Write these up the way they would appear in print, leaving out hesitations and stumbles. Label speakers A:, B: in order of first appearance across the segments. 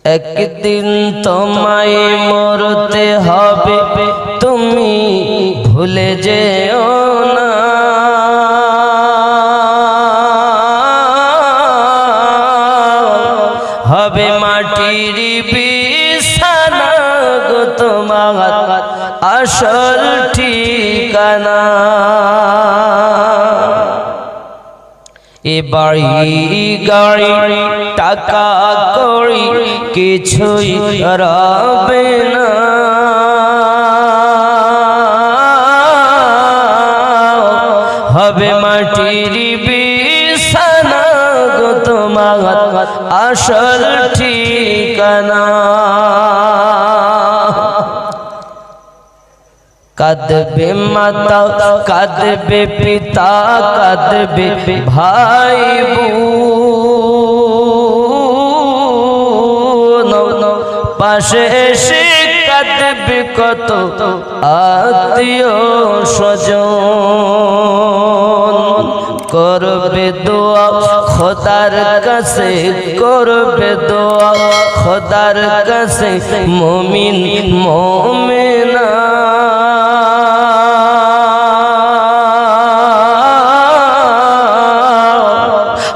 A: একদিন তোমায় মরতে হবে, তুমি ভুলে যেও না। হবে মাটির বিছানা গো তোমার আসল ঠিকানা। এ বাড়ি গাড়ি টাকা কড়ি কিছুই রবে না। হবে মাটির বিছানা গো তোমার আসল ঠিকানা। কাঁদবে মাতা, কাঁদবে পিতা, কাঁদবে ভাই বোন, পাশে এসে কাঁদবে কত আত্মীয় স্বজন। করবে দোয়া খোদার কাছে, করবে দোয়া খোদার কাছে মুমিন মুমিনা।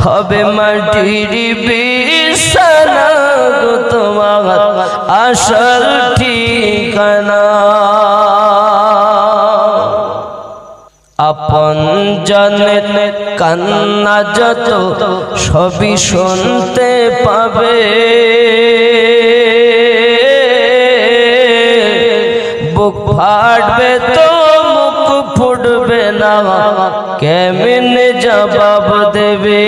A: হবে মাটির বিছানা গো তোমার আসল ঠিকানা। আপন জনের কান্না যত সবই শুনতে পাবে। বুক ফাটবে তো মুখ ফুটবে না, কেমনে জবাব দেবে।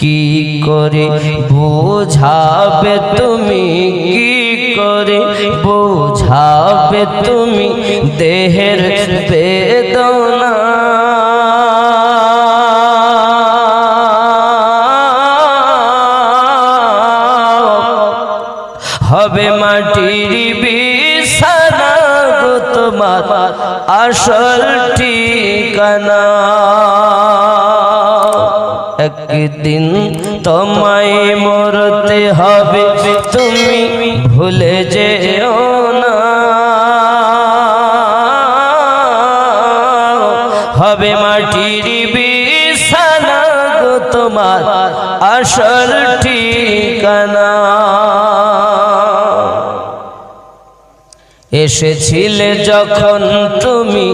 A: কি করে বুঝাবে তুমি, কি করে বুঝাবে তুমি দেহের বেদনা। হবে মাটির বিছানা গো তোমার আসল ঠিকানা। একদিন তোমায় মরতে হবে, তুমি ভুলে যেও না। হবে মাটির বিছানা গো তোমার আসল ঠিকানা। এসেছিলে যখন তুমি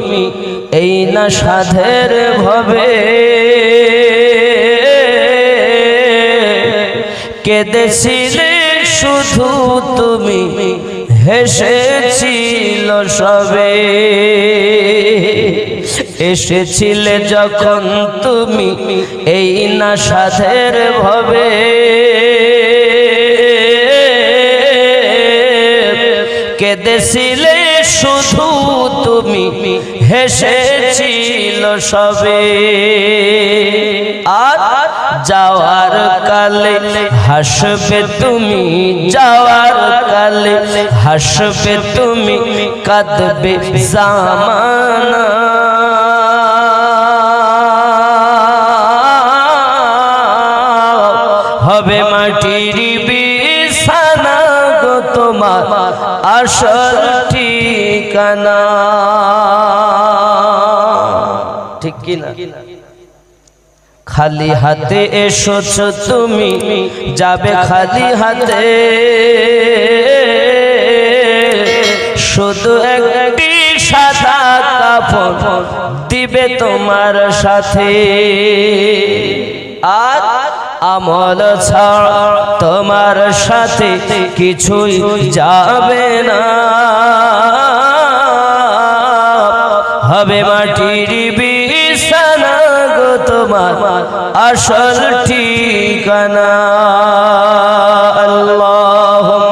A: এই না সাধের ভবে, কেঁদেছিলে শুধু তুমি, হেসেছিল সবে। এসেছিলে যখন তুমি এই না সাধের ভবে, কেঁদেছিলে শুধু তুমি, হেসেছিল সবে। আর যাওয়ার কালে হাসবে তুমি, যাওয়ার কালে হাসবে তুমি, কাঁদবে জামানা। হবে মাটির বিছানা গো তোমার আসল ঠিকানা। ঠিক কিনা? খালি হাতে এসেছো তুমি, যাবে খালি হাতে। শুধু একটি সাদা কাফন দিবে তোমার সাথে। আর আমল ছাড়া তোমার সাথে কিছুই যাবে না। হবে মাটির বিছানা গো তোমার আসল ঠিকানা।